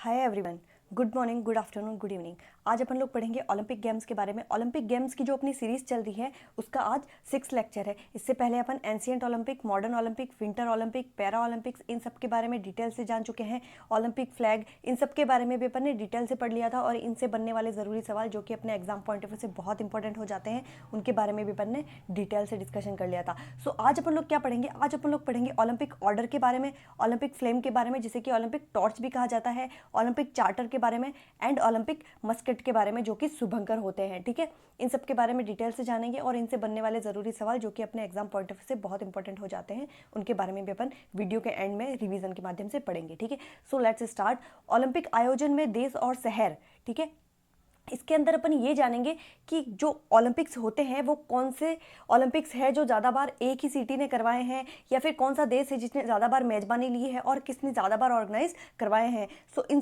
Hi everyone, good morning, good afternoon, good evening. आज अपन लोग पढ़ेंगे ओलंपिक गेम्स के बारे में। ओलंपिक गेम्स की जो अपनी सीरीज चल रही है उसका आज 6 लेक्चर है। इससे पहले अपन ancient Olympic, modern Olympic, winter Olympic, para Olympics, इन सब के बारे में डिटेल से जान चुके हैं। ओलंपिक फ्लैग, इन सब के बारे में भी अपन ने डिटेल से पढ़ लिया था और इनसे बनने वाले ज़रूरी सवाल जो कि अपने एग्जाम पॉइंट ऑफ व्यू से बहुत इंपॉर्टेंट हो जाते हैं, उनके बारे में भी अपन ने डिटेल से डिस्कशन कर लिया था। सो आज अपन लोग क्या पढ़ेंगे? आज अपन लोग पढ़ेंगे ओलंपिक ऑर्डर के बारे में, ओलंपिक फ्लेम के बारे में जिसे कि ओलंपिक टॉर्च भी कहा जाता है, ओलंपिक चार्टर के बारे में एंड ओलंपिक मस्केट के बारे में जो कि शुभंकर होते हैं। ठीक है, इन सब के बारे में डिटेल से जानेंगे और इनसे बनने वाले ज़रूरी सवाल जो कि अपने एग्जाम पॉइंट ऑफ व्यू से बहुत इंपॉर्टेंट हो जाते हैं, उनके बारे में भी अपन वीडियो के एंड में रिवीजन के माध्यम से पढ़ेंगे। ठीक है, सो लेट्स स्टार्ट। ओलंपिक आयोजन में देश और शहर, ठीक है, इसके अंदर अपन ये जानेंगे कि जो ओलंपिक्स होते हैं वो कौन से ओलंपिक्स है जो ज़्यादा बार एक ही सिटी ने करवाए हैं, या फिर कौन सा देश है जिसने ज़्यादा बार मेज़बानी ली है और किसने ज़्यादा बार ऑर्गेनाइज करवाए हैं। सो इन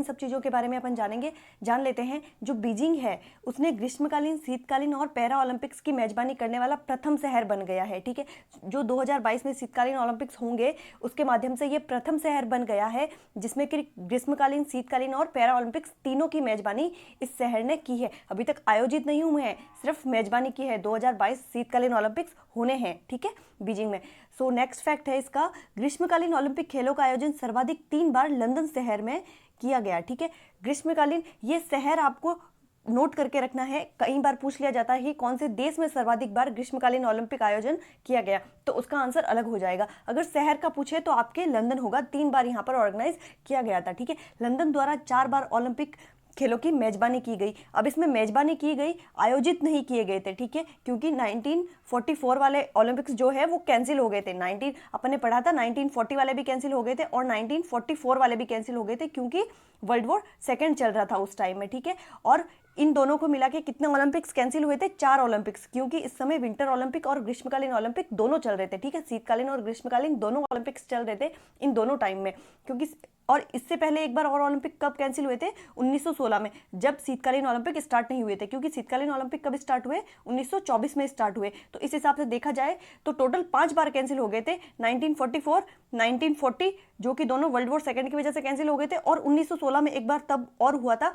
सब चीज़ों के बारे में अपन जान लेते हैं। जो बीजिंग है उसने ग्रीष्मकालीन, शीतकालीन और पैरा ओलंपिक्स की मेज़बानी करने वाला प्रथम शहर बन गया है। ठीक है, जो 2022 में शीतकालीन ओलंपिक्स होंगे उसके माध्यम से ये प्रथम शहर बन गया है जिसमें कि ग्रीष्मकालीन, शीतकालीन और पैरा ओलंपिक्स तीनों की मेज़बानी इस शहर ने की है। अभी तक आयोजित नहीं हुए हैं, सिर्फ मेजबानी की है। 2022 शीतकालीन ओलंपिक्स होने हैं, ठीक है, बीजिंग में। सो नेक्स्ट फैक्ट है इसका, ग्रीष्मकालीन ओलंपिक खेलों का आयोजन सर्वाधिक 3 बार लंदन शहर में किया गया। ठीक है, ग्रीष्मकालीन, ये शहर आपको नोट करके रखना है। कई बार पूछ लिया जाता है कि कौन से देश में सर्वाधिक बार ग्रीष्मकालीन ओलंपिक आयोजन किया गया, तो उसका आंसर अलग हो जाएगा। अगर शहर का पूछे तो आपके लंदन होगा, 3 बार यहाँ पर ऑर्गेनाइज किया गया था। ठीक है, लंदन द्वारा 4 बार ओलंपिक खेलों की मेजबानी की गई। अब इसमें मेजबानी की गई, आयोजित नहीं किए गए थे। ठीक है, क्योंकि 1944 वाले ओलंपिक्स जो है वो कैंसिल हो गए थे। अपन ने पढ़ा था 1940 वाले भी कैंसिल हो गए थे और 1944 वाले भी कैंसिल हो गए थे क्योंकि वर्ल्ड वॉर सेकेंड चल रहा था उस टाइम में। ठीक है, और इन दोनों को मिला के कितने ओलंपिक्स कैंसिल हुए थे? 4 ओलंपिक्स, क्योंकि इस समय विंटर ओलंपिक और ग्रीष्मकालीन ओलंपिक दोनों चल रहे थे। ठीक है, शीतकालीन और ग्रीष्मकालीन दोनों ओलंपिक्स चल रहे थे इन दोनों टाइम में। क्योंकि और इससे पहले एक बार और ओलंपिक कब कैंसिल हुए थे? 1916 में, जब शीतकालीन ओलंपिक स्टार्ट नहीं हुए थे। क्योंकि शीतकालीन ओलंपिक कब स्टार्ट हुए? 1924 में स्टार्ट हुए। तो इस हिसाब से देखा जाए तो टोटल 5 बार कैंसिल हो गए थे। 1944, 1940 जो कि दोनों वर्ल्ड वॉर सेकेंड की वजह से कैंसिल हो गए थे, और 1916 में एक बार तब और हुआ था।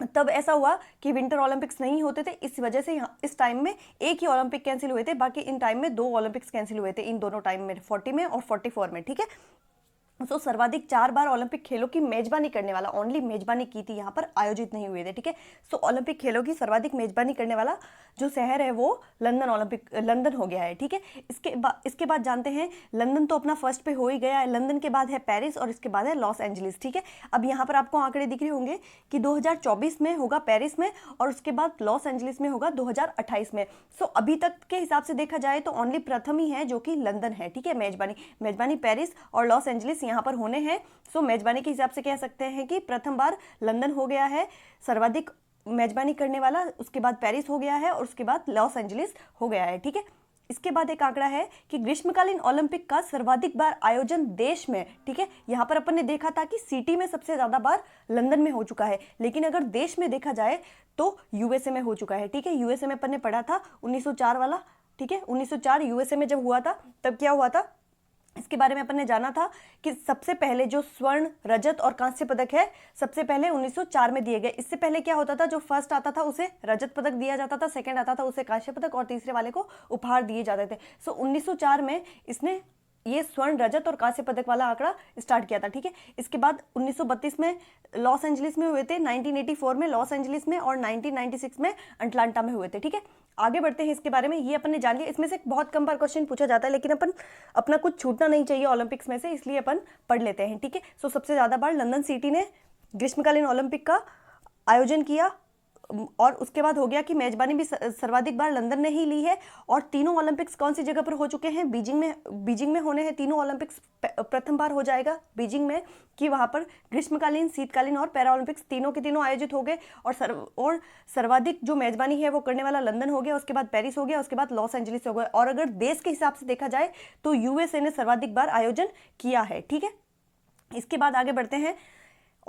तब ऐसा हुआ कि विंटर ओलंपिक्स नहीं होते थे, इस वजह से इस टाइम में एक ही ओलंपिक कैंसिल हुए थे, बाकी इन टाइम में 2 ओलंपिक्स कैंसिल हुए थे इन दोनों टाइम में, 40 में और 44 में। ठीक है, तो सर्वाधिक 4 बार ओलंपिक खेलों की मेजबानी करने वाला, ओनली मेजबानी की थी, यहाँ पर आयोजित नहीं हुए थे। ठीक है, सो ओलंपिक खेलों की सर्वाधिक मेजबानी करने वाला जो शहर है वो लंदन हो गया है। ठीक है, इसके बाद जानते हैं, लंदन तो अपना फर्स्ट पे हो ही गया है। लंदन के बाद है पेरिस और इसके बाद है लॉस एंजलिस। ठीक है, अब यहाँ पर आपको आंकड़े दिख रहे होंगे कि 2024 में होगा पेरिस में और उसके बाद लॉस एंजलिस में होगा 2028 में। सो अभी तक के हिसाब से देखा जाए तो ओनली प्रथम ही है जो कि लंदन है। ठीक है, मेजबानी पेरिस और लॉस एंजलिस यहाँ पर होने हैं। सो मेजबानी के हिसाब से कह सकते हैं कि प्रथम बार लंदन हो गया है सर्वाधिक मेजबानी करने वाला, उसके बाद पेरिस हो गया है और उसके बाद लॉस एंजलिस हो गया है। ठीक है, इसके बाद एक आंकड़ा है कि ग्रीष्मकालीन ओलंपिक का सर्वाधिक बार आयोजन देश में। ठीक है, यहाँ पर अपन ने देखा था कि सिटी में सबसे ज्यादा बार लंदन में हो चुका है, लेकिन अगर देश में देखा जाए तो यूएसए में हो चुका है। ठीक है, यूएसए में अपन ने पढ़ा था 1904 वाला। ठीक है, 1904 यूएसए में जब हुआ था तब क्या हुआ था, इसके बारे में अपन ने जाना था कि सबसे पहले जो स्वर्ण, रजत और कांस्य पदक है सबसे पहले 1904 में दिए गए। इससे पहले क्या होता था, जो फर्स्ट आता था उसे रजत पदक दिया जाता था, सेकंड आता था उसे कांस्य पदक और तीसरे वाले को उपहार दिए जाते थे। सो 1904 में इसने ये स्वर्ण, रजत और कांस्य पदक वाला आंकड़ा स्टार्ट किया था। ठीक है, इसके बाद 1932 में लॉस एंजलिस में हुए थे, 1984 में लॉस एंजलिस में और 1996 में अटलांटा में हुए थे। ठीक है, आगे बढ़ते हैं इसके बारे में। ये अपन ने जान लिया, इसमें से बहुत कम बार क्वेश्चन पूछा जाता है, लेकिन अपना कुछ छूटना नहीं चाहिए ओलंपिक्स में से, इसलिए अपन पढ़ लेते हैं। ठीक है, सो सबसे ज्यादा बार लंदन सिटी ने ग्रीष्मकालीन ओलंपिक का आयोजन किया और उसके बाद हो गया कि मेजबानी भी सर्वाधिक बार लंदन ने ही ली है। और तीनों ओलंपिक्स कौन सी जगह पर हो चुके हैं? बीजिंग में होने हैं तीनों ओलंपिक्स। प्रथम बार हो जाएगा बीजिंग में कि वहां पर ग्रीष्मकालीन, शीतकालीन और पैरा ओलंपिक्स तीनों के तीनों आयोजित हो गए। और सर्वाधिक जो मेजबानी है वो करने वाला लंदन हो गया, उसके बाद पेरिस हो गया, उसके बाद लॉस एंजलिस हो गया। और अगर देश के हिसाब से देखा जाए तो यूएसए ने सर्वाधिक बार आयोजन किया है। ठीक है, इसके बाद आगे बढ़ते हैं।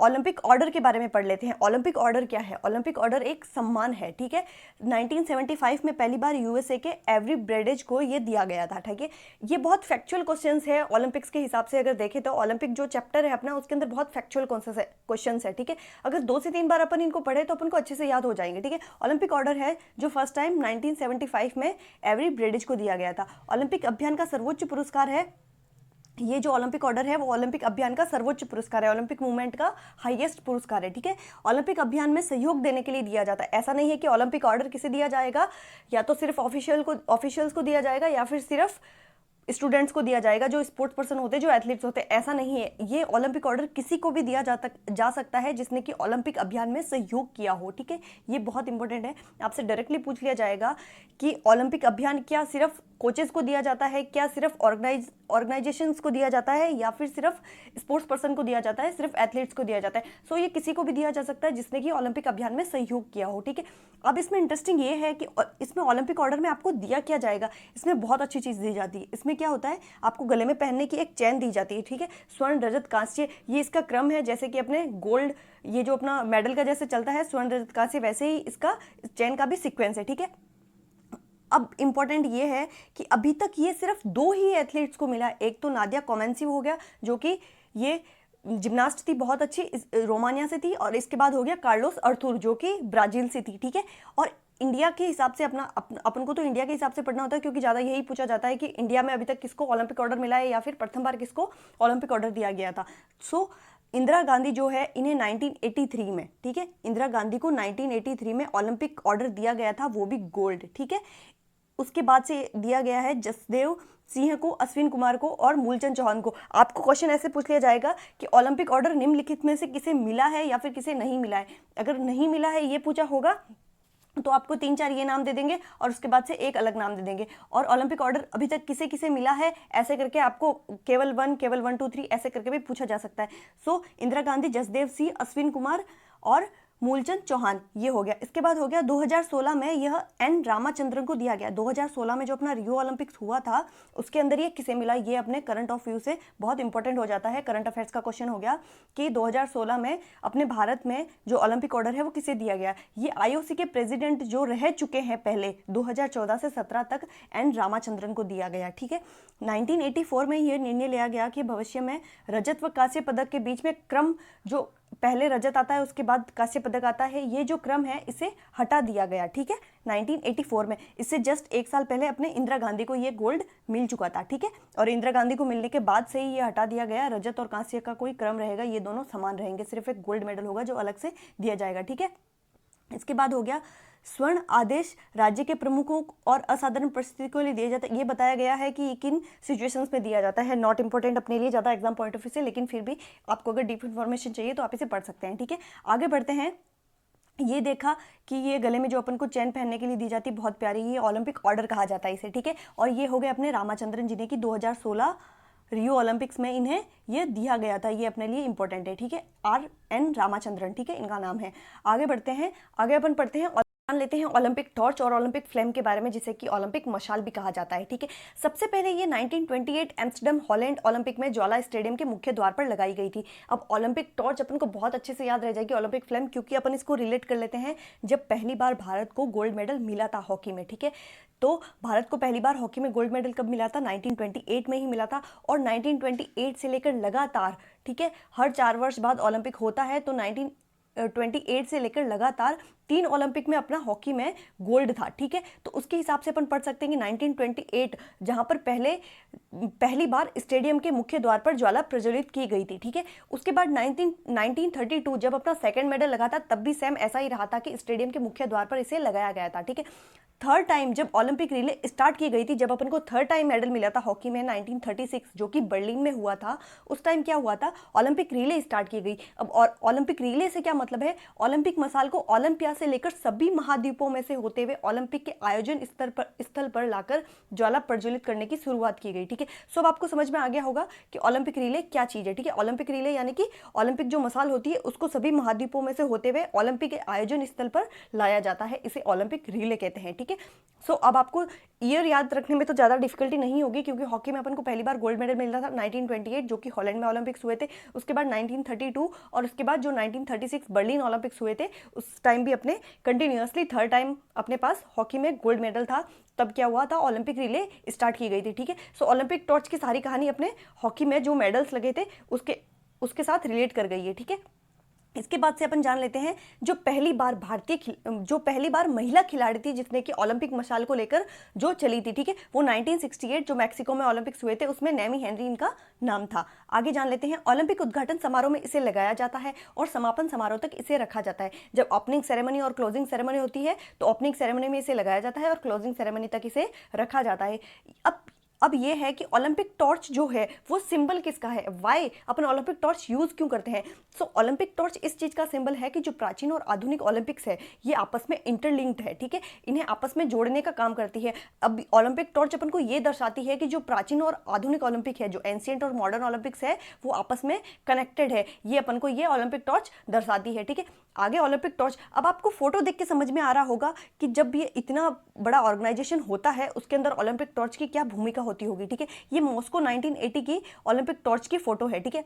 ओलंपिक ऑर्डर के बारे में पढ़ लेते हैं। ओलंपिक ऑर्डर क्या है? ओलंपिक ऑर्डर एक सम्मान है, ठीक है। 1975 में पहली बार यूएसए के एवरी ब्रेडेज को ये दिया गया था, ठीक है। ये बहुत फैक्चुअल क्वेश्चंस है ओलंपिक्स के हिसाब से अगर देखें तो ओलंपिक जो चैप्टर है अपना उसके अंदर बहुत फैक्चुअल क्वेश्चंस है, ठीक है। अगर 2 से 3 बार अपन इनको पढ़े तो अपन को अच्छे से याद हो जाएंगे, ठीक है। ओलंपिक ऑर्डर है जो फर्स्ट टाइम 1975 में एवरी ब्रेडेज को दिया गया था। ओलंपिक अभियान का सर्वोच्च पुरस्कार है, ये जो ओलंपिक ऑर्डर है वो ओलंपिक अभियान का सर्वोच्च पुरस्कार है, ओलंपिक मूवमेंट का हाईएस्ट पुरस्कार है, ठीक है। ओलंपिक अभियान में सहयोग देने के लिए दिया जाता है। ऐसा नहीं है कि ओलंपिक ऑर्डर किसे दिया जाएगा, या तो सिर्फ ऑफिशियल्स को दिया जाएगा या फिर सिर्फ स्टूडेंट्स को दिया जाएगा जो स्पोर्ट्स पर्सन होते हैं, जो एथलीट्स होते हैं। ऐसा नहीं है, ये ओलंपिक ऑर्डर किसी को भी दिया जा सकता है जिसने कि ओलंपिक अभियान में सहयोग किया हो, ठीक है। ये बहुत इंपॉर्टेंट है, आपसे डायरेक्टली पूछ लिया जाएगा कि ओलंपिक अभियान क्या सिर्फ कोचेस को दिया जाता है, क्या सिर्फ ऑर्गेनाइजेशंस को दिया जाता है, या फिर सिर्फ स्पोर्ट्स पर्सन को दिया जाता है, सिर्फ एथलीट्स को दिया जाता है। सो ये किसी को भी दिया जा सकता है जिसने कि ओलंपिक अभियान में सहयोग किया हो, ठीक है। अब इसमें इंटरेस्टिंग ये है कि इसमें ओलंपिक ऑर्डर में आपको दिया क्या जाएगा, इसमें बहुत अच्छी चीज़ दी जाती है। इसमें क्या होता है, आपको गले में पहनने की एक चैन दी जाती है, ठीक है। स्वर्ण, रजत, कांस्य, ये इसका क्रम है। जैसे कि अपने गोल्ड, ये जो अपना मेडल का जैसे चलता है स्वर्ण, रजत, कांस्य, वैसे ही इसका चैन का भी सिक्वेंस है, ठीक है। अब इंपॉर्टेंट ये है कि अभी तक ये सिर्फ 2 ही एथलीट्स को मिला। एक तो नादिया कोमेंसी हो गया जो कि ये जिम्नास्ट थी, बहुत अच्छी, रोमानिया से थी, और इसके बाद हो गया कार्लोस अर्थुर जो कि ब्राजील से थी, ठीक है। और इंडिया के हिसाब से अपन को तो इंडिया के हिसाब से पढ़ना होता है क्योंकि ज़्यादा यही पूछा जाता है कि इंडिया में अभी तक किसको ओलंपिक ऑर्डर मिला है या फिर प्रथम बार किसको ओलंपिक ऑर्डर दिया गया था। सो इंदिरा गांधी जो है इन्हें 1983 में, ठीक है, इंदिरा गांधी को 1983 में ओलंपिक ऑर्डर दिया गया था, वो भी गोल्ड, ठीक है। उसके बाद से दिया गया है जसदेव सिंह को, अश्विन कुमार को और मूलचंद चौहान को। आपको क्वेश्चन ऐसे पूछ लिया जाएगा कि ओलंपिक ऑर्डर निम्नलिखित में से किसे मिला है या फिर किसे नहीं मिला है। अगर नहीं मिला है ये पूछा होगा तो आपको 3-4 ये नाम दे देंगे और उसके बाद से एक अलग नाम दे देंगे। और ओलंपिक ऑर्डर अभी तक किसे किसे मिला है ऐसे करके आपको केवल 1, 2, 3 ऐसे करके भी पूछा जा सकता है। सो इंदिरा गांधी, जसदेव सिंह, अश्विन कुमार और मूलचंद चौहान, ये हो गया। इसके बाद हो गया 2016 में यह एन रामाचंद्रन को दिया गया। 2016 में जो अपना रियो ओलंपिक्स हुआ था उसके अंदर ये किसे मिला, ये अपने करंट ऑफ व्यू से बहुत इंपॉर्टेंट हो जाता है। करंट अफेयर्स का क्वेश्चन हो गया कि 2016 में अपने भारत में जो ओलंपिक ऑर्डर है वो किसे दिया गया। ये आईओसी के प्रेसिडेंट जो रह चुके हैं पहले 2014 से 17 तक, एन रामाचंद्रन को दिया गया, ठीक है। 1984 में यह निर्णय लिया गया कि भविष्य में रजत व कांस्य पदक के बीच में क्रम, जो पहले रजत आता है उसके बाद कांस्य पदक आता है, ये जो क्रम है इसे हटा दिया गया, ठीक है, 1984 में। इससे जस्ट 1 साल पहले अपने इंदिरा गांधी को ये गोल्ड मिल चुका था, ठीक है। और इंदिरा गांधी को मिलने के बाद से ही ये हटा दिया गया। रजत और कांस्य का कोई क्रम रहेगा, ये दोनों समान रहेंगे, सिर्फ एक गोल्ड मेडल होगा जो अलग से दिया जाएगा, ठीक है। इसके बाद हो गया स्वर्ण आदेश राज्य के प्रमुखों और असाधारण परिस्थितियों के लिए दिया जाता है। ये बताया गया है कि किन सिचुएशंस में दिया जाता है। नॉट इंपॉर्टेंट अपने लिए ज़्यादा एग्जाम पॉइंट ऑफ व्यू से, लेकिन फिर भी आपको अगर डीप इन्फॉर्मेशन चाहिए तो आप इसे पढ़ सकते हैं, ठीक है। आगे बढ़ते हैं। ये देखा कि ये गले में जो अपन को चैन पहनने के लिए दी जाती है बहुत प्यारी, ये ओलंपिक ऑर्डर कहा जाता है इसे, ठीक है। और ये हो गए अपने रामाचंद्रन जिन्हें कि 2016 रियो ओलंपिक्स में इन्हें ये दिया गया था। ये अपने लिए इंपॉर्टेंट है, ठीक है। RN रामाचंद्रन, ठीक है, इनका नाम है। आगे बढ़ते हैं, आगे अपन पढ़ते हैं जान लेते हैं ओलंपिक टॉर्च और ओलंपिक फ्लेम के बारे में, जिसे कि ओलंपिक मशाल भी कहा जाता है, ठीक है। सबसे पहले ये 1928 एम्स्टर्डम हॉलैंड ओलंपिक में ज्वाला स्टेडियम के मुख्य द्वार पर लगाई गई थी। अब ओलंपिक टॉर्च अपन को बहुत अच्छे से याद रह जाएगी, ओलंपिक फ्लेम, क्योंकि अपन इसको रिलेट कर लेते हैं जब पहली बार भारत को गोल्ड मेडल मिला था हॉकी में, ठीक है। तो भारत को पहली बार हॉकी में गोल्ड मेडल कब मिला था? 1928 में ही मिला था। और 1928 से लेकर लगातार, ठीक है, हर 4 वर्ष बाद ओलंपिक होता है। तो 1928 से लेकर लगातार 3 ओलंपिक में अपना हॉकी में गोल्ड था, ठीक है। तो उसके हिसाब से अपन पढ़ सकते हैं कि 1928 जहां पर पहली बार स्टेडियम के मुख्य द्वार पर ज्वाला प्रज्वलित की गई थी, ठीक है। उसके बाद 1932 जब अपना सेकंड मेडल लगा था तब भी सेम ऐसा ही रहा था कि स्टेडियम के मुख्य द्वार पर इसे लगाया गया था, ठीक है। थर्ड टाइम जब ओलंपिक रिले स्टार्ट की गई थी, जब अपन को थर्ड टाइम मेडल मिला था हॉकी में 1936 जो कि बर्लिन में हुआ था, उस टाइम क्या हुआ था? ओलंपिक रिले स्टार्ट की गई। अब और ओलंपिक रिले से क्या मतलब है? ओलंपिक मसाल को ओलंपिया से लेकर सभी महाद्वीपों में से होते हुए ओलंपिक के आयोजन स्थल पर लाकर ज्वाला प्रज्वलित करने की शुरुआत की गई, ठीक है। सो अब आपको समझ में आ गया होगा कि ओलंपिक रिले क्या चीज है, ठीक है। ओलंपिक रिले यानी कि ओलंपिक जो मसाल होती है उसको सभी महाद्वीपों में से होते हुए ओलंपिक के आयोजन स्थल पर लाया जाता है, इसे ओलंपिक रिले कहते हैं, ठीक है। ठीक है। सो अब आपको ईयर याद रखने में तो ज़्यादा डिफिकल्टी नहीं होगी, क्योंकि हॉकी में अपन को पहली बार गोल्ड मेडल मिला था 1928 जो कि हॉलैंड में ओलंपिक्स हुए थे, उसके बाद 1932 और उसके बाद जो 1936 बर्लिन ओलंपिक्स हुए थे उस टाइम भी अपने कंटिन्यूसली थर्ड टाइम अपने पास हॉकी में गोल्ड मेडल था। तब क्या हुआ था, ओलंपिक रिले स्टार्ट की गई थी, ठीक है। सो ओलंपिक टॉर्च की सारी कहानी अपने हॉकी में जो मेडल्स लगे थे उसके साथ रिलेट कर गई है, ठीक है। इसके बाद से अपन जान लेते हैं जो पहली बार महिला खिलाड़ी थी जिसने कि ओलंपिक मशाल को लेकर जो चली थी, ठीक है, वो 1968 जो मैक्सिको में ओलंपिक्स हुए थे उसमें नेमी हेनरी इनका नाम था। आगे जान लेते हैं ओलंपिक उद्घाटन समारोह में इसे लगाया जाता है और समापन समारोह तक इसे रखा जाता है। जब ओपनिंग सेरेमनी और क्लोजिंग सेरेमनी होती है तो ओपनिंग सेरेमनी में इसे लगाया जाता है और क्लोजिंग सेरेमनी तक इसे रखा जाता है। अब ये है कि ओलंपिक टॉर्च जो है वो सिंबल किसका है, वाई अपन ओलंपिक टॉर्च यूज क्यों करते हैं। सो ओलंपिक टॉर्च इस चीज का सिंबल है कि जो प्राचीन और आधुनिक ओलंपिक्स है ये आपस में इंटरलिंक्ड है, ठीक है, इन्हें आपस में जोड़ने का काम करती है। अब ओलंपिक टॉर्च अपन को ये दर्शाती है कि जो प्राचीन और आधुनिक ओलंपिक है, जो एंशिएंट और मॉडर्न ओलंपिक्स है वो आपस में कनेक्टेड है, ये अपन को ये ओलंपिक टॉर्च दर्शाती है, ठीक है। आगे ओलंपिक टॉर्च, अब आपको फोटो देख के समझ में आ रहा होगा कि जब ये इतना बड़ा ऑर्गेनाइजेशन होता है उसके अंदर ओलंपिक टॉर्च की क्या भूमिका होती होगी, ठीक है। ये मॉस्को 1980 की ओलंपिक टॉर्च की फोटो है, ठीक है।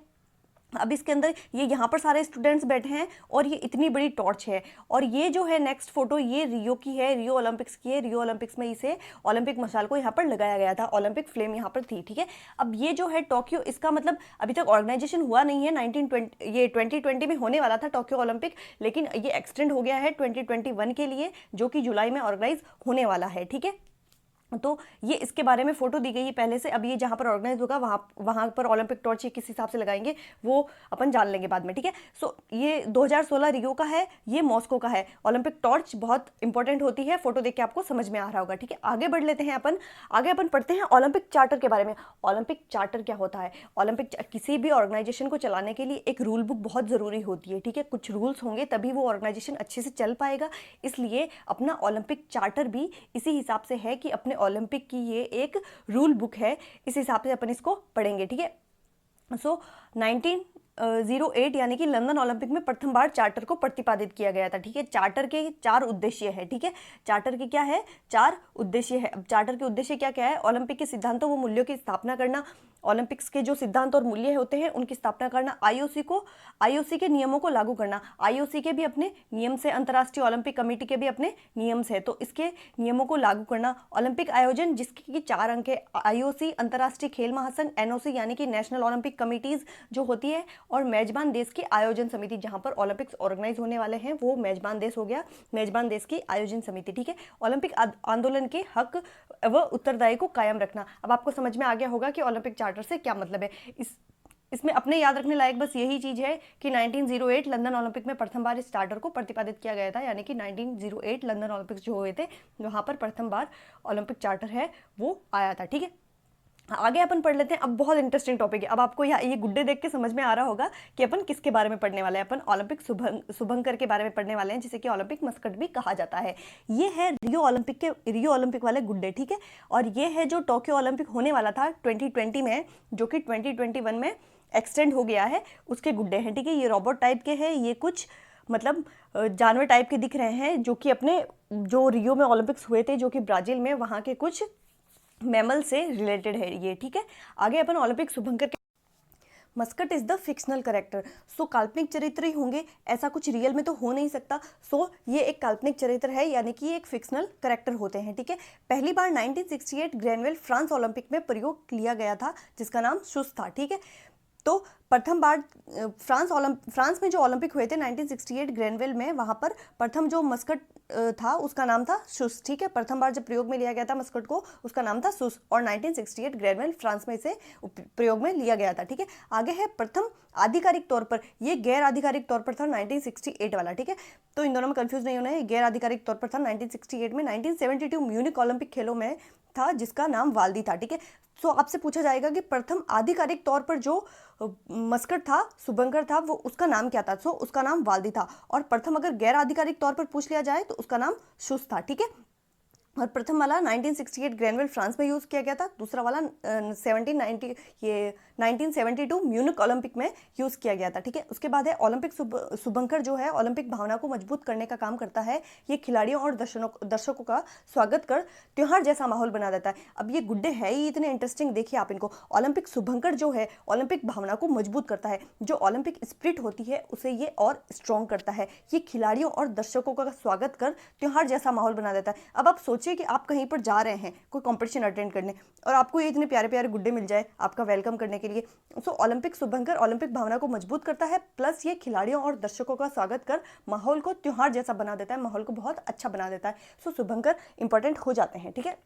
अब इसके अंदर ये यहाँ पर सारे स्टूडेंट्स बैठे हैं और ये इतनी बड़ी टॉर्च है, और ये जो है नेक्स्ट फोटो ये रियो की है, रियो ओलंपिक्स की है। रियो ओलंपिक्स में इसे ओलंपिक मशाल को यहाँ पर लगाया गया था, ओलंपिक फ्लेम यहाँ पर थी, ठीक है। अब ये जो है टोक्यो, इसका मतलब अभी तक ऑर्गेनाइजेशन हुआ नहीं है, 2020 में होने वाला था टोक्यो ओलंपिक, लेकिन ये एक्सटेंड हो गया है 2021 के लिए जो कि जुलाई में ऑर्गेनाइज होने वाला है, ठीक है। तो ये इसके बारे में फोटो दी गई है पहले से। अब ये जहां पर ऑर्गेनाइज होगा वहां पर ओलंपिक टॉर्च ये किस हिसाब से लगाएंगे वो अपन जान लेंगे बाद में, ठीक है। सो ये 2016 रियो का है, ये मॉस्को का है। ओलंपिक टॉर्च बहुत इंपॉर्टेंट होती है, फोटो देख के आपको समझ में आ रहा होगा, ठीक है। आगे बढ़ लेते हैं अपन, आगे अपन पढ़ते हैं ओलंपिक चार्टर के बारे में। ओलंपिक चार्टर क्या होता है, किसी भी ऑर्गेनाइजेशन को चलाने के लिए एक रूल बुक बहुत जरूरी होती है, ठीक है। कुछ रूल्स होंगे तभी वो ऑर्गेनाइजेशन अच्छे से चल पाएगा, इसलिए अपना ओलंपिक चार्टर भी इसी हिसाब से है कि अपने ओलंपिक की ये एक रूल बुक है, इस हिसाब से अपन इसको पढ़ेंगे, ठीक है। सो 1908 यानी कि लंदन ओलंपिक में प्रथम बार चार्टर को प्रतिपादित किया गया था, ठीक है। चार्टर के 4 उद्देश्य है, ठीक है। चार्टर के क्या है, 4 उद्देश्य है। अब चार्टर के उद्देश्य क्या क्या है, ओलंपिक के सिद्धांतों व मूल्यों की स्थापना करना, ओलंपिक्स के जो सिद्धांत और मूल्य होते हैं उनकी स्थापना करना, आईओसी के नियमों को लागू करना। आईओसी के भी अपने नियम से, अंतर्राष्ट्रीय ओलंपिक कमेटी के भी अपने नियम से, तो इसके नियमों को लागू करना। ओलंपिक आयोजन जिसकी 4 अंक है, आईओसी अंतर्राष्ट्रीय खेल महासंघ, एनओसी यानी कि नेशनल ओलंपिक कमिटीज जो होती है, और मेजबान देश की आयोजन समिति, जहां पर ओलंपिक्स ऑर्गेनाइज होने वाले हैं वो मेजबान देश हो गया, मेजबान देश की आयोजन समिति, ठीक है। ओलंपिक आंदोलन के हक व उत्तरदायी को कायम रखना। अब आपको समझ में आ गया होगा कि ओलंपिक चार्टर से क्या मतलब है। इसमें अपने याद रखने लायक बस यही चीज है कि 1908 लंदन ओलंपिक में प्रथम बार इस चार्टर को प्रतिपादित किया गया था, यानी कि 1908 लंदन ओलंपिक्स जो हुए थे वहां पर प्रथम बार ओलंपिक चार्टर है वो आया था, ठीक है। आगे अपन पढ़ लेते हैं। अब बहुत इंटरेस्टिंग टॉपिक है, अब आपको ये गुड्डे देख के समझ में आ रहा होगा कि अपन किसके बारे में पढ़ने वाले हैं। अपन ओलंपिक शुभंकर के बारे में पढ़ने वाले हैं, जिसे कि ओलंपिक मस्कट भी कहा जाता है। ये है रियो ओलंपिक वाले गुड्डे, ठीक है। और ये है जो टोक्यो ओलंपिक होने वाला था 2020 में, जो कि 2021 में एक्सटेंड हो गया है, उसके गुड्डे हैं, ठीक है। ये रोबोट टाइप के हैं, ये कुछ मतलब जानवर टाइप के दिख रहे हैं, जो कि अपने जो रियो में ओलंपिक्स हुए थे जो कि ब्राजील में, वहाँ के कुछ मैमल से रिलेटेड है ये, ठीक है। आगे अपन ओलंपिक शुभंकर के, mascot is the fictional character. So काल्पनिक चरित्र ही होंगे, ऐसा कुछ रियल में तो हो नहीं सकता। सो ये एक काल्पनिक चरित्र है, यानी कि एक फिक्शनल करेक्टर होते हैं, ठीक है। पहली बार 1968 ग्रेनवेल फ्रांस ओलंपिक में प्रयोग लिया गया था, जिसका नाम शुस था, ठीक है। तो प्रथम बार फ्रांस में जो ओलंपिक हुए थे 1968 ग्रेनवेल में, वहां पर प्रथम जो मस्कट था उसका नाम था शुस, ठीक है। प्रथम बार जब प्रयोग में लिया गया था मस्कट को, उसका नाम था शुस, और 1968 ग्रेनवेल फ्रांस में इसे प्रयोग में लिया गया था, ठीक है। आगे है प्रथम आधिकारिक तौर पर, ये गैर आधिकारिक तौर पर था 1968 वाला, ठीक है। तो इन दोनों में कंफ्यूज नहीं होना है, गैर आधिकारिक तौर पर था 1968 में। 1972 म्यूनिक ओलंपिक खेलों में था, जिसका नाम वाल्दी था, ठीक है। सो आपसे पूछा जाएगा कि प्रथम आधिकारिक तौर पर जो मस्कट था, शुभंकर था, वो उसका नाम क्या था। सो उसका नाम वाल्दी था। और प्रथम अगर गैर आधिकारिक तौर पर पूछ लिया जाए तो उसका नाम शुस था, ठीक है। और प्रथम वाला 1968 ग्रेनविल फ्रांस में यूज़ किया गया था, दूसरा वाला 1972 म्यूनिक ओलंपिक में यूज़ किया गया था। ठीक है, उसके बाद है ओलंपिक शुभंकर जो है ओलंपिक भावना को मजबूत करने का काम करता है। ये खिलाड़ियों और दर्शकों का स्वागत कर त्योहार जैसा माहौल बना देता है। अब ये गुड्डे है ही इतने इंटरेस्टिंग, देखिए आप इनको। ओलंपिक शुभंकर जो है ओलंपिक भावना को मजबूत करता है, जो ओलंपिक स्पिरिट होती है उसे ये और स्ट्रॉन्ग करता है। ये खिलाड़ियों और दर्शकों का स्वागत कर त्योहार जैसा माहौल बना देता है। अब आप सोचिए कि आप कहीं पर जा रहे हैं कोई कंपटीशन अटेंड करने और आपको ये इतने प्यारे प्यारे गुड्डे मिल जाए आपका वेलकम करने के लिए। सो ओलंपिक शुभंकर ओलंपिक भावना को मजबूत करता है, प्लस ये खिलाड़ियों और दर्शकों का स्वागत कर माहौल को त्योहार जैसा बना देता है, माहौल को बहुत अच्छा बना देता है। सो शुभंकर इंपॉर्टेंट हो जाते हैं। ठीक है,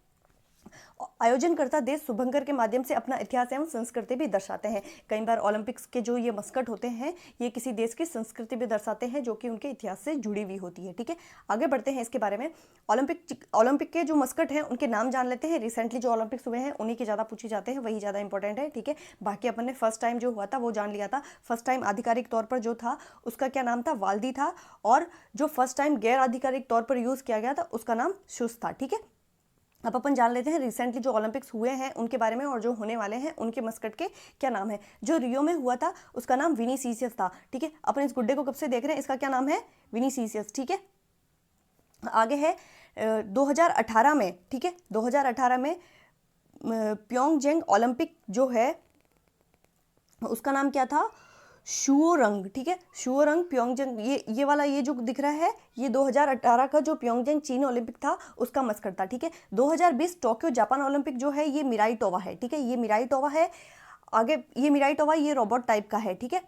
आयोजनकर्ता देश शुभंकर के माध्यम से अपना इतिहास एवं संस्कृति भी दर्शाते हैं। कई बार ओलंपिक्स के जो ये मस्कट होते हैं ये किसी देश की संस्कृति भी दर्शाते हैं जो कि उनके इतिहास से जुड़ी हुई होती है। ठीक है, आगे बढ़ते हैं इसके बारे में। ओलंपिक के जो मस्कट हैं उनके नाम जान लेते हैं। रिसेंटली जो ओलंपिक्स हुए हैं उन्हीं के ज़्यादा पूछे जाते हैं, वही ज़्यादा इंपॉर्टेंट है। ठीक है, बाकी अपन ने फर्स्ट टाइम जो हुआ था वो जान लिया था। फर्स्ट टाइम आधिकारिक तौर पर जो था उसका क्या नाम था, वाल्दी था, और जो फर्स्ट टाइम गैर आधिकारिक तौर पर यूज़ किया गया था उसका नाम शुस था। ठीक है, अब अपन जान लेते हैं रिसेंटली जो ओलंपिक्स हुए हैं उनके बारे में और जो होने वाले हैं उनके मस्कट के क्या नाम है। जो रियो में हुआ था उसका नाम विनीसियस था। ठीक है, अपन इस गुड्डे को कब से देख रहे हैं, इसका क्या नाम है, विनीसियस। ठीक है, आगे है 2018 में। ठीक है, 2018 में प्योंगयांग ओलंपिक जो है उसका नाम क्या था, शुओरंग। ठीक है, शुओरंग प्योंगयांग, ये वाला ये जो दिख रहा है ये 2018 का जो प्योंगयांग चीन ओलंपिक था उसका मस्कट था। ठीक है, 2020 टोक्यो जापान ओलंपिक जो है ये मिराई टोवा है। ठीक है, ये मिराई टोवा है। आगे ये मिराई टोवा ये रोबोट टाइप का है। ठीक है,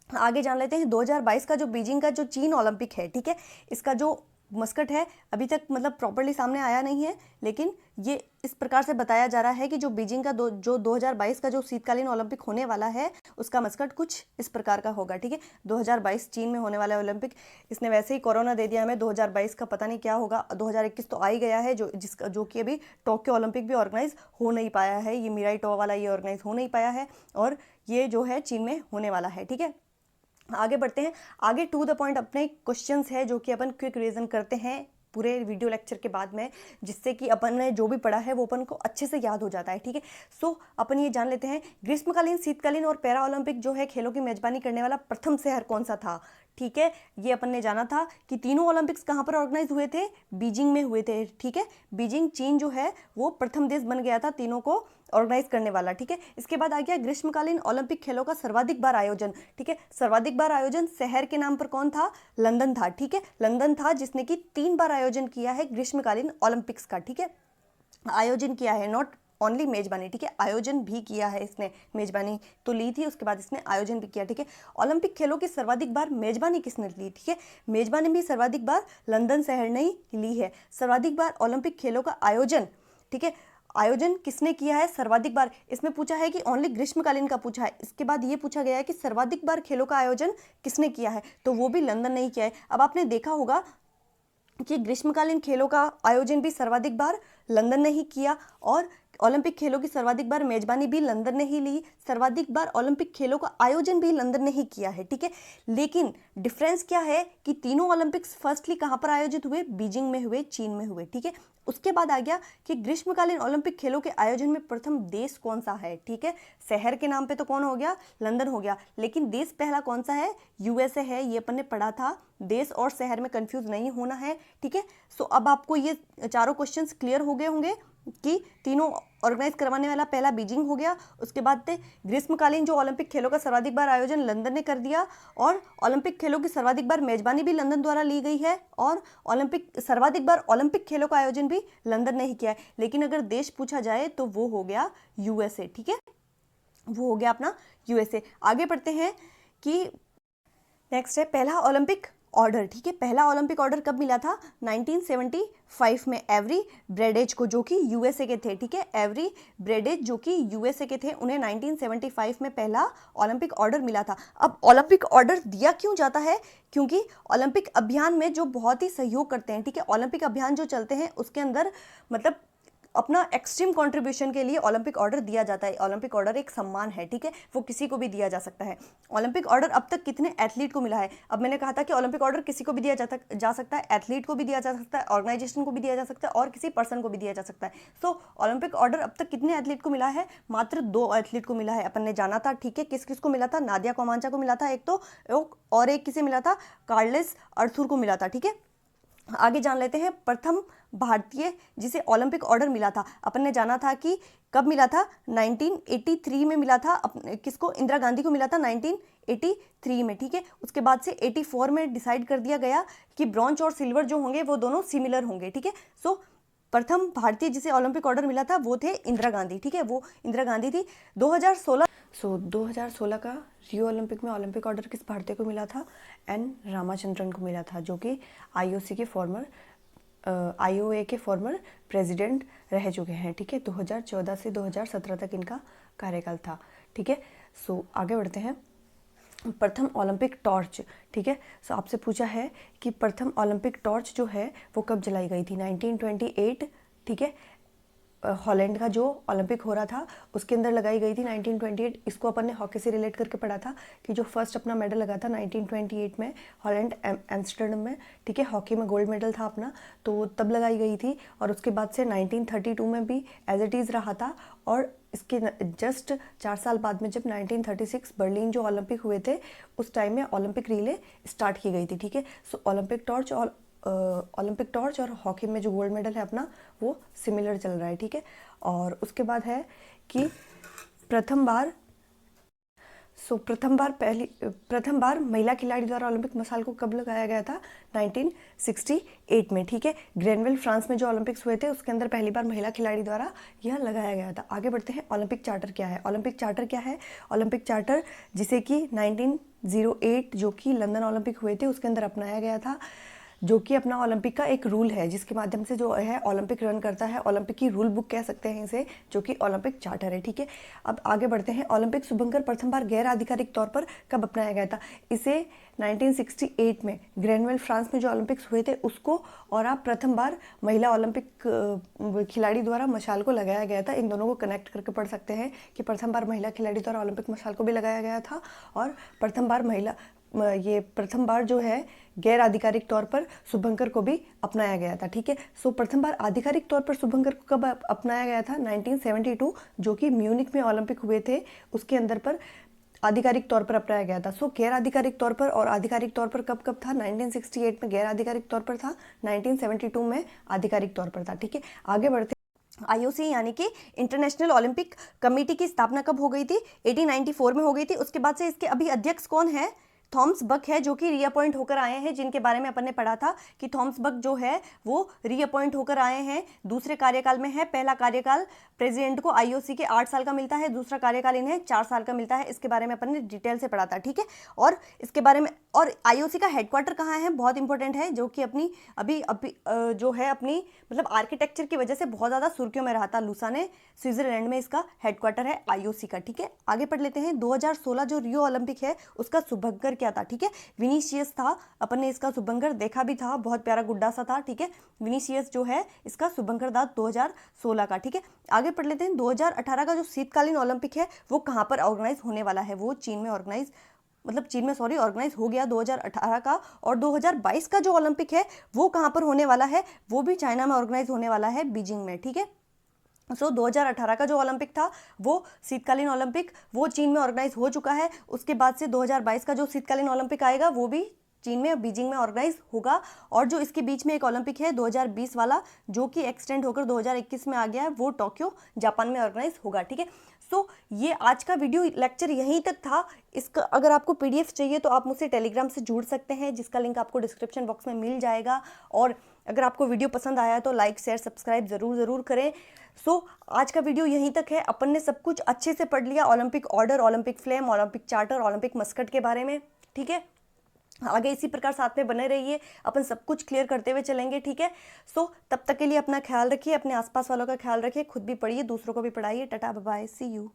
आगे जान लेते हैं 2022 का जो बीजिंग का जो चीन ओलंपिक है। ठीक है, इसका जो मस्कट है अभी तक मतलब प्रॉपर्ली सामने आया नहीं है, लेकिन ये इस प्रकार से बताया जा रहा है कि जो बीजिंग का जो 2022 का जो शीतकालीन ओलंपिक होने वाला है उसका मस्कट कुछ इस प्रकार का होगा। ठीक है, 2022 चीन में होने वाला ओलंपिक, इसने वैसे ही कोरोना दे दिया हमें, 2022 का पता नहीं क्या होगा, 2021 तो आ ही गया है जो कि अभी टोक्यो ओलंपिक भी ऑर्गेनाइज हो नहीं पाया है। ये मिराई टोवा वाला ये ऑर्गेनाइज हो नहीं पाया है और ये जो है चीन में होने वाला है। ठीक है, आगे बढ़ते हैं। आगे टू द पॉइंट अपने क्वेश्चंस है जो कि अपन क्विक रिवीजन करते हैं पूरे वीडियो लेक्चर के बाद में, जिससे कि अपन ने जो भी पढ़ा है वो अपन को अच्छे से याद हो जाता है। ठीक है, सो अपन ये जान लेते हैं ग्रीष्मकालीन, शीतकालीन और पैरा ओलंपिक जो है खेलों की मेजबानी करने वाला प्रथम शहर कौन सा था। ठीक है, ये अपन ने जाना था कि तीनों ओलंपिक्स कहाँ पर ऑर्गेनाइज हुए थे, बीजिंग में हुए थे। ठीक है, बीजिंग चीन जो है वो प्रथम देश बन गया था तीनों को ऑर्गेनाइज करने वाला। ठीक है, इसके बाद आ गया ग्रीष्मकालीन ओलंपिक खेलों का सर्वाधिक बार आयोजन। ठीक है, सर्वाधिक बार आयोजन शहर के नाम पर कौन था, लंदन था। ठीक है, लंदन था जिसने कि 3 बार आयोजन किया है ग्रीष्मकालीन ओलंपिक्स का। ठीक है, आयोजन किया है, नॉट ओनली मेजबानी। ठीक है, आयोजन भी किया है इसने, मेजबानी तो ली थी उसके बाद इसने आयोजन भी किया। ठीक है, ओलंपिक खेलों की सर्वाधिक बार मेजबानी किसने ली। ठीक है, मेजबानी भी सर्वाधिक बार लंदन शहर ने ही ली है। सर्वाधिक बार ओलंपिक खेलों का आयोजन, ठीक है, आयोजन किसने किया है सर्वाधिक बार, इसमें पूछा है कि ओनली ग्रीष्मकालीन का पूछा है। इसके बाद ये पूछा गया है कि सर्वाधिक बार खेलों का आयोजन किसने किया है, तो वो भी लंदन ने ही किया है। अब आपने देखा होगा कि ग्रीष्मकालीन खेलों का आयोजन भी सर्वाधिक बार लंदन ने ही किया और ओलंपिक खेलों की सर्वाधिक बार मेजबानी भी लंदन ने ही ली, सर्वाधिक बार ओलंपिक खेलों का आयोजन भी लंदन ने ही किया है। ठीक है, लेकिन डिफरेंस क्या है कि तीनों ओलंपिक्स फर्स्टली कहाँ पर आयोजित हुए, बीजिंग में हुए, चीन में हुए। ठीक है, उसके बाद आ गया कि ग्रीष्मकालीन ओलंपिक खेलों के आयोजन में प्रथम देश कौन सा है। ठीक है, शहर के नाम पे तो कौन हो गया, लंदन हो गया, लेकिन देश पहला कौन सा है, यूएसए है। ये अपन ने पढ़ा था, देश और शहर में कंफ्यूज नहीं होना है। ठीक है, सो अब आपको ये चारों क्वेश्चंस क्लियर हो गए होंगे कि तीनों ऑर्गेनाइज करवाने वाला पहला बीजिंग हो गया, उसके बाद ग्रीष्मकालीन जो ओलंपिक खेलों का सर्वाधिक बार आयोजन लंदन ने कर दिया और ओलंपिक खेलों की सर्वाधिक बार मेजबानी भी लंदन द्वारा ली गई है और सर्वाधिक बार ओलंपिक खेलों का आयोजन भी लंदन ने ही किया है। लेकिन अगर देश पूछा जाए तो वो हो गया यूएसए। ठीक है, वो हो गया अपना यूएसए। आगे बढ़ते हैं कि नेक्स्ट है पहला ओलंपिक ऑर्डर। ठीक है, पहला ओलंपिक ऑर्डर कब मिला था, 1975 में एवरी ब्रेडेज को, जो कि यूएसए के थे। ठीक है, एवरी ब्रेडेज जो कि यूएसए के थे, उन्हें 1975 में पहला ओलंपिक ऑर्डर मिला था। अब ओलंपिक ऑर्डर दिया क्यों जाता है, क्योंकि ओलंपिक अभियान में जो बहुत ही सहयोग करते हैं, ठीक है, ओलंपिक अभियान जो चलते हैं उसके अंदर मतलब अपना एक्सट्रीम कंट्रीब्यूशन के लिए ओलंपिक ऑर्डर दिया जाता है। ओलंपिक ऑर्डर एक सम्मान है, ठीक है, वो किसी को भी दिया जा सकता है। ओलंपिक ऑर्डर अब तक कितने एथलीट को मिला है? अब मैंने कहा था कि ओलंपिक ऑर्डर किसी को भी दिया जा सकता है, एथलीट को भी दिया जा सकता है, ऑर्गेनाइजेशन को भी दिया जा सकता है और किसी पर्सन को भी दिया जा सकता है। सो ओलंपिक ऑर्डर अब तक कितने एथलीट को मिला है? मात्र 2 एथलीट को मिला है। अपन ने जाना था, ठीक है, किस किस को मिला था? नादिया कोमांचा को मिला था एक तो, और एक किसे मिला था? कार्लेस अर्थुर को मिला था, ठीक है। आगे जान लेते हैं प्रथम भारतीय जिसे ओलंपिक ऑर्डर मिला था। अपन ने जाना था कि कब मिला था? 1983 में मिला था। किसको? इंदिरा गांधी को मिला था 1983 में, ठीक है। उसके बाद से 84 में डिसाइड कर दिया गया कि ब्रॉन्ज और सिल्वर जो होंगे वो दोनों सिमिलर होंगे, ठीक है। सो प्रथम भारतीय जिसे ओलंपिक ऑर्डर मिला था वो थे इंदिरा गांधी, ठीक है, वो इंदिरा गांधी थी। 2016 का रियो ओलंपिक में ओलंपिक ऑर्डर किस भारतीय को मिला था? एन रामाचंद्रन को मिला था, जो कि आईओए के फॉर्मर प्रेसिडेंट रह चुके हैं, ठीक है। 2014 से 2017 तक इनका कार्यकाल था, ठीक है। सो आगे बढ़ते हैं। प्रथम ओलंपिक टॉर्च, ठीक है। सो आपसे पूछा है कि प्रथम ओलंपिक टॉर्च जो है वो कब जलाई गई थी? 1928, ठीक है। हॉलैंड का जो ओलंपिक हो रहा था उसके अंदर लगाई गई थी 1928। इसको अपन ने हॉकी से रिलेट करके पढ़ा था कि जो फर्स्ट अपना मेडल लगा था 1928 में हॉलैंड एम्स्टर्डम में, ठीक है, हॉकी में गोल्ड मेडल था अपना, तो तब लगाई गई थी। और उसके बाद से 1932 में भी एज इट इज़ रहा था। और इसके जस्ट 4 साल बाद में जब 1936 बर्लिन जो ओलंपिक हुए थे उस टाइम में ओलंपिक रिले स्टार्ट की गई थी, ठीक है। सो ओलंपिक टॉर्च और हॉकी में जो गोल्ड मेडल है अपना वो सिमिलर चल रहा है, ठीक है। और उसके बाद है कि प्रथम बार महिला खिलाड़ी द्वारा ओलंपिक मशाल को कब लगाया गया था? 1968 में, ठीक है। ग्रेनविल फ्रांस में जो ओलंपिक्स हुए थे उसके अंदर पहली बार महिला खिलाड़ी द्वारा यह लगाया गया था। आगे बढ़ते हैं। ओलंपिक चार्टर क्या है? ओलंपिक चार्टर जिसे कि 1908 जो कि लंदन ओलंपिक हुए थे उसके अंदर अपनाया गया था, जो कि अपना ओलंपिक का एक रूल है जिसके माध्यम से जो है ओलंपिक रन करता है। ओलंपिक की रूल बुक कह सकते हैं इसे, जो कि ओलंपिक चार्टर है, ठीक है। अब आगे बढ़ते हैं। ओलंपिक शुभंकर प्रथम बार गैर आधिकारिक तौर पर कब अपनाया गया था? इसे 1968 में ग्रेनवेल फ्रांस में जो ओलंपिक्स हुए थे उसको, और आप प्रथम बार महिला ओलंपिक खिलाड़ी द्वारा मशाल को लगाया गया था। इन दोनों को कनेक्ट करके पढ़ सकते हैं कि प्रथम बार महिला खिलाड़ी द्वारा ओलंपिक मशाल को भी लगाया गया था और प्रथम बार जो है गैर आधिकारिक तौर पर शुभंकर को भी अपनाया गया था, ठीक है। सो प्रथम बार आधिकारिक तौर पर शुभंकर को कब अपनाया गया था? 1972 जो कि म्यूनिक में ओलंपिक हुए थे उसके अंदर पर आधिकारिक तौर पर अपनाया गया था। सो गैर आधिकारिक तौर पर और आधिकारिक तौर पर कब कब था? 1968 में गैर आधिकारिक तौर पर था, 1972 में आधिकारिक तौर पर था, ठीक है। आगे बढ़ते आईओसी यानी कि इंटरनेशनल ओलंपिक कमेटी की स्थापना कब हो गई थी? 1894 में हो गई थी। उसके बाद से इसके अभी अध्यक्ष कौन है? थॉमस बक है, जो कि रीअपॉइंट होकर आए हैं, जिनके बारे में अपन ने पढ़ा था कि थॉमस बक जो है वो रीअपॉइंट होकर आए हैं, दूसरे कार्यकाल में है। पहला कार्यकाल प्रेसिडेंट को आईओसी के 8 साल का मिलता है, दूसरा कार्यकाल इन्हें 4 साल का मिलता है। इसके बारे में अपन ने डिटेल से पढ़ा था, ठीक है। और इसके बारे में, और आईओसी का हेडक्वार्टर कहाँ है? बहुत इंपॉर्टेंट है, जो कि अभी जो है अपनी मतलब आर्किटेक्चर की वजह से बहुत ज़्यादा सुर्खियों में रहा था। लुसाने स्विट्जरलैंड में इसका हेडक्वार्टर है आईओसी का, ठीक है। आगे पढ़ लेते हैं। 2016 जो रियो ओलंपिक है उसका शुभंकर क्या था? ठीक है, विनीसियस था। अपन ने इसका शुभंकर देखा भी था, बहुत प्यारा गुड्डा सा था, ठीक है। विनीसियस जो है इसका शुभंकर था 2016 का, ठीक है। आगे पढ़ लेते हैं। 2018 का जो शीतकालीन ओलंपिक है वो कहाँ पर ऑर्गेनाइज होने वाला है? वो चीन में ऑर्गेनाइज हो गया 2018 का। और 2022 का जो ओलंपिक है वो कहाँ पर होने वाला है? वो भी चाइना में ऑर्गेनाइज होने वाला है, बीजिंग में, ठीक है। 2018 का जो ओलंपिक था वो शीतकालीन ओलंपिक वो चीन में ऑर्गेनाइज हो चुका है। उसके बाद से 2022 का जो शीतकालीन ओलंपिक आएगा वो भी चीन में बीजिंग में ऑर्गेनाइज होगा। और जो इसके बीच में एक ओलंपिक है 2020 वाला, जो कि एक्सटेंड होकर 2021 में आ गया है, वो टोक्यो जापान में ऑर्गेनाइज होगा, ठीक है। सो ये आज का वीडियो लेक्चर यहीं तक था। इसका अगर आपको पीडीएफ चाहिए तो आप मुझसे टेलीग्राम से जुड़ सकते हैं, जिसका लिंक आपको डिस्क्रिप्शन बॉक्स में मिल जाएगा। और अगर आपको वीडियो पसंद आया तो लाइक शेयर सब्सक्राइब ज़रूर करें। आज का वीडियो यहीं तक है। अपन ने सब कुछ अच्छे से पढ़ लिया, Olympic order, Olympic flame, Olympic charter, Olympic Muscat के बारे में, ठीक है। आगे इसी प्रकार साथ में बने रहिए, अपन सब कुछ क्लियर करते हुए चलेंगे, ठीक है। तब तक के लिए अपना ख्याल रखिए, अपने आसपास वालों का ख्याल रखिए, खुद भी पढ़िए, दूसरों को भी पढ़ाइए। Tata bye bye, see you.